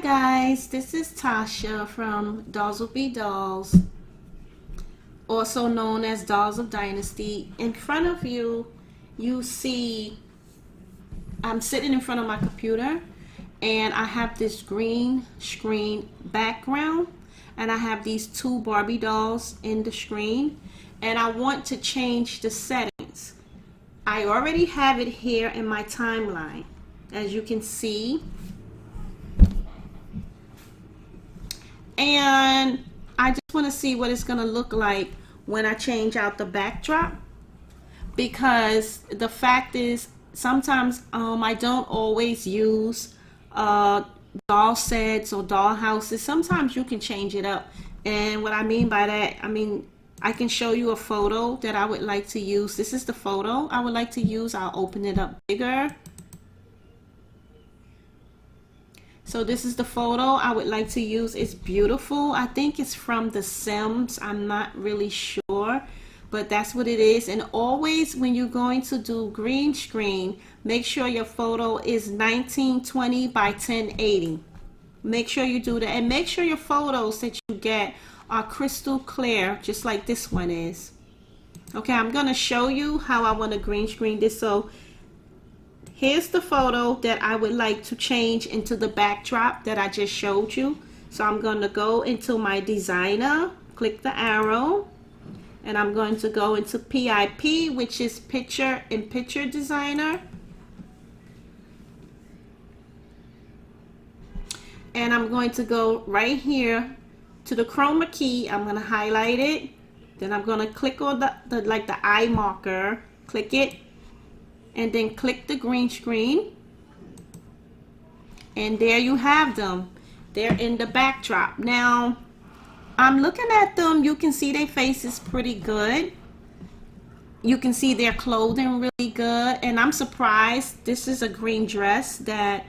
Guys, this is Tasha from Dollswillbedolls, also known as Dolls of Dynasty. In front of you, you see I'm sitting in front of my computer and I have this green screen background and I have these two Barbie dolls in the screen and I want to change the settings. I already have it here in my timeline, as you can see. And I just want to see what it's going to look like when I change out the backdrop, because the fact is sometimes I don't always use doll sets or doll houses. Sometimes you can change it up, and what I mean by that, I can show you a photo that I would like to use. This is the photo I would like to use. I'll open it up bigger. So this is the photo I would like to use. It's beautiful. I think it's from The Sims. I'm not really sure, but that's what it is. And always when you're going to do green screen, make sure your photo is 1920 by 1080. Make sure you do that, and make sure your photos that you get are crystal clear, just like this one is. Okay, I'm gonna show you how I want to green screen this. So here's the photo that I would like to change into the backdrop that I just showed you. So I'm going to go into my designer, click the arrow, and I'm going to go into PIP, which is picture in picture designer. And I'm going to go right here to the chroma key. I'm going to highlight it. Then I'm going to click on the eye marker, click it, and then click the green screen, and there you have them. They're in the backdrop. Now I'm looking at them. You can see their faces pretty good. You can see their clothing really good, and I'm surprised. This is a green dress that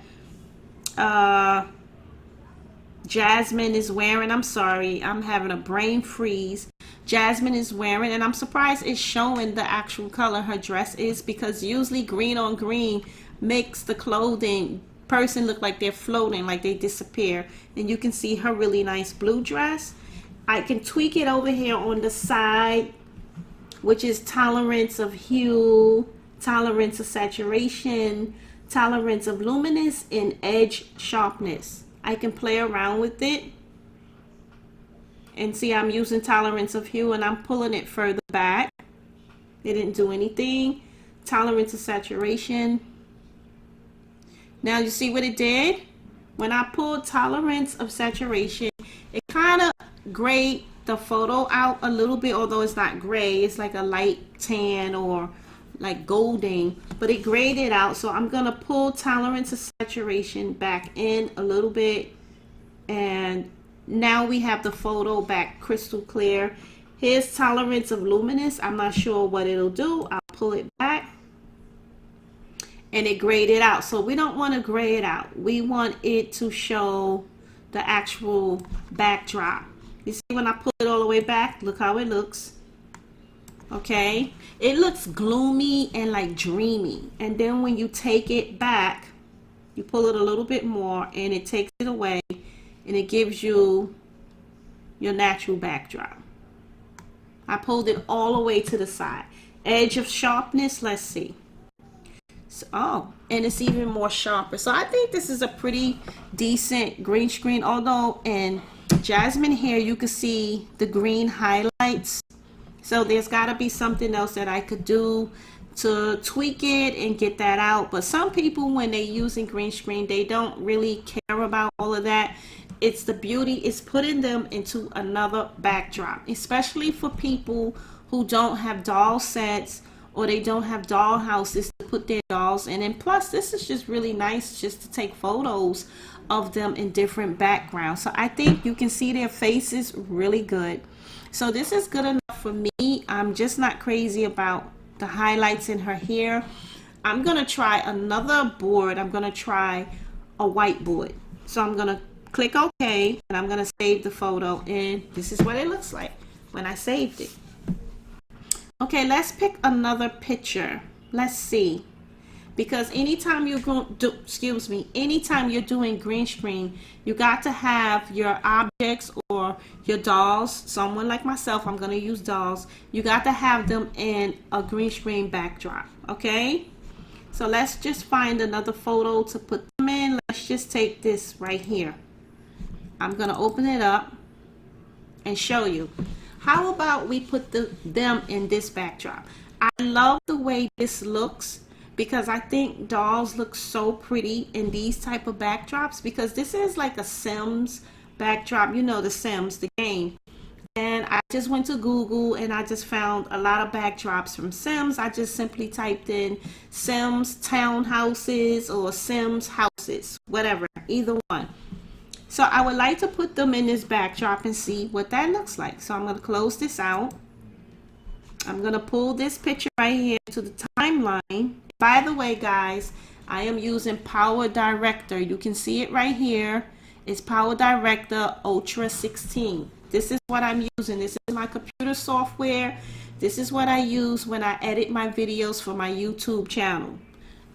Jasmine is wearing. I'm sorry, I'm having a brain freeze. Jasmine is wearing, and I'm surprised it's showing the actual color her dress is, because usually green on green makes the clothing person look like they're floating, like they disappear. And you can see her really nice blue dress. I can tweak it over here on the side, which is tolerance of hue, tolerance of saturation, tolerance of luminous, and edge sharpness. I can play around with it. And see, I'm using tolerance of hue and I'm pulling it further back. It didn't do anything. Tolerance of saturation. Now you see what it did? When I pulled tolerance of saturation, it kind of grayed the photo out a little bit, although it's not gray. It's like a light tan or like golden, but it grayed it out. So I'm going to pull tolerance of saturation back in a little bit, and now we have the photo back crystal clear. Here's tolerance of luminous. I'm not sure what it'll do. I'll pull it back, and it grayed it out. So we don't want to gray it out. We want it to show the actual backdrop. You see, when I pull it all the way back, look how it looks. Okay, it looks gloomy and like dreamy, and then when you take it back, you pull it a little bit more and it takes it away, and it gives you your natural backdrop. I pulled it all the way to the side. Edge of sharpness, let's see. So, oh, and it's even more sharper. So I think this is a pretty decent green screen, although in Jasmine here you can see the green highlights. So there's got to be something else that I could do to tweak it and get that out. But some people, when they're using green screen, they don't really care about all of that. It's the beauty, it's putting them into another backdrop, especially for people who don't have doll sets or they don't have doll houses to put their dolls in. And plus, this is just really nice just to take photos of them in different backgrounds. So I think you can see their faces really good. So this is good enough for me. I'm just not crazy about the highlights in her hair. I'm gonna try another board. I'm gonna try a whiteboard. So I'm gonna click OK, and I'm gonna save the photo, and this is what it looks like when I saved it. Okay, let's pick another picture. Let's see. because anytime you're going do, excuse me, anytime you're doing green screen, you got to have your objects or your dolls. Someone like myself, I'm going to use dolls. You got to have them in a green screen backdrop. Okay, so let's just find another photo to put them in. Let's just take this right here. I'm going to open it up and show you. How about we put them in this backdrop? I love the way this looks, because I think dolls look so pretty in these type of backdrops, because this is like a Sims backdrop. You know, the Sims, the game. And I just went to Google and I just found a lot of backdrops from Sims. I just simply typed in Sims townhouses or Sims houses, whatever, either one. So I would like to put them in this backdrop and see what that looks like. So I'm going to close this out. I'm going to pull this picture right here to the timeline. By the way, guys, I am using Power Director. You can see it right here. It's Power Director Ultra 16. This is what I'm using. This is my computer software. This is what I use when I edit my videos for my YouTube channel.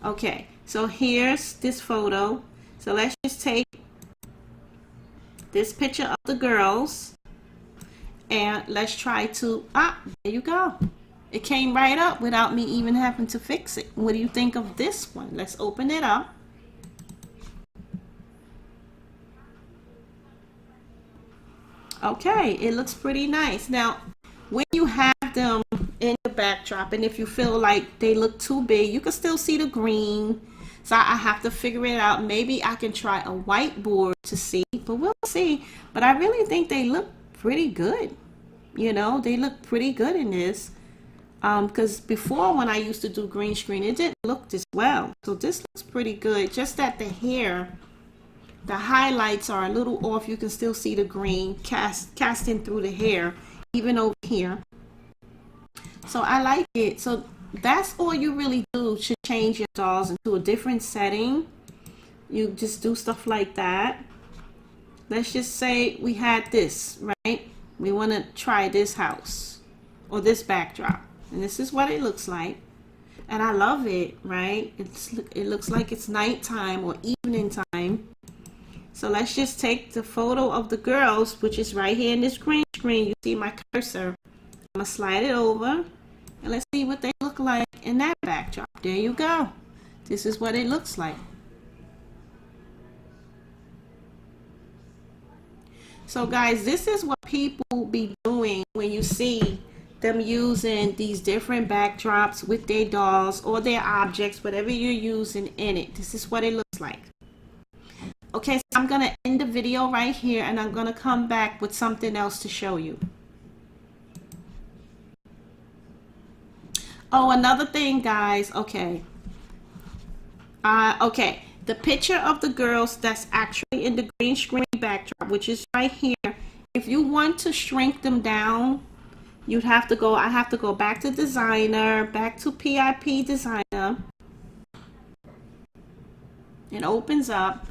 Okay, so here's this photo. So let's just take this picture of the girls and let's try to, there you go. It came right up without me even having to fix it. What do you think of this one? Let's open it up. Okay, it looks pretty nice. Now, when you have them in the backdrop, and if you feel like they look too big, you can still see the green. So I have to figure it out. Maybe I can try a whiteboard to see, but we'll see. But I really think they look pretty good. You know, they look pretty good in this. Because before, when I used to do green screen, it didn't look this well. So this looks pretty good. Just that the hair, the highlights are a little off. You can still see the green casting through the hair, even over here. So I like it. So that's all you really do to change your dolls into a different setting. You just do stuff like that. Let's just say we had this, right? We want to try this house or this backdrop. And this is what it looks like. And I love it, right? It looks like it's nighttime or evening time. So let's just take the photo of the girls, which is right here in this green screen. You see my cursor. I'm going to slide it over. And let's see what they look like in that backdrop. There you go. This is what it looks like. So guys, this is what people be doing when you see them using these different backdrops with their dolls or their objects, whatever you're using in it. This is what it looks like. Okay, so I'm going to end the video right here, and I'm going to come back with something else to show you. Oh, another thing, guys. Okay. Okay. The picture of the girls that's actually in the green screen backdrop, which is right here. If you want to shrink them down, you'd have to go, I have to go back to designer, back to PIP designer. It opens up.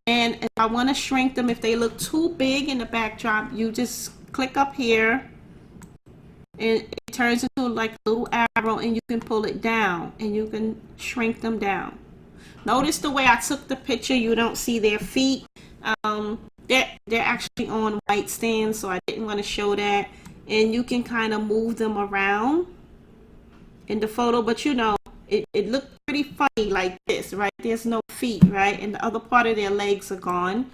And if I want to shrink them, if they look too big in the backdrop, you just click up here. And it turns into like a little arrow, and you can pull it down and you can shrink them down. Notice the way I took the picture, you don't see their feet. They're actually on white stands, so I didn't want to show that. And you can kind of move them around in the photo, but you know, it looked pretty funny like this, right? There's no feet, right? And the other part of their legs are gone.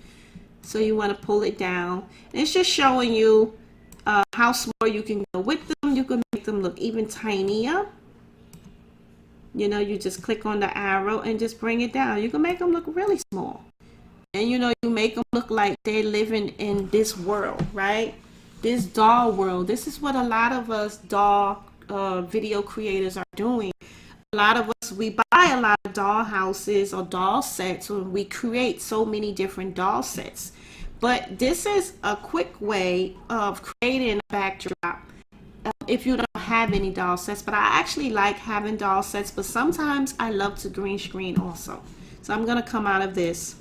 So you want to pull it down. And it's just showing you how small you can go with them. You can make them look even tinier. You know, you just click on the arrow and just bring it down. You can make them look really small. And you know, you make them look like they're living in this world, right? This doll world. This is what a lot of us doll video creators are doing. A lot of us, we buy a lot of doll houses or doll sets, or we create so many different doll sets. But this is a quick way of creating a backdrop if you don't have any doll sets. But I actually like having doll sets, but sometimes I love to green screen also. So I'm going to come out of this.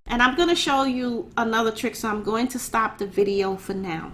And I'm going to show you another trick, so I'm going to stop the video for now.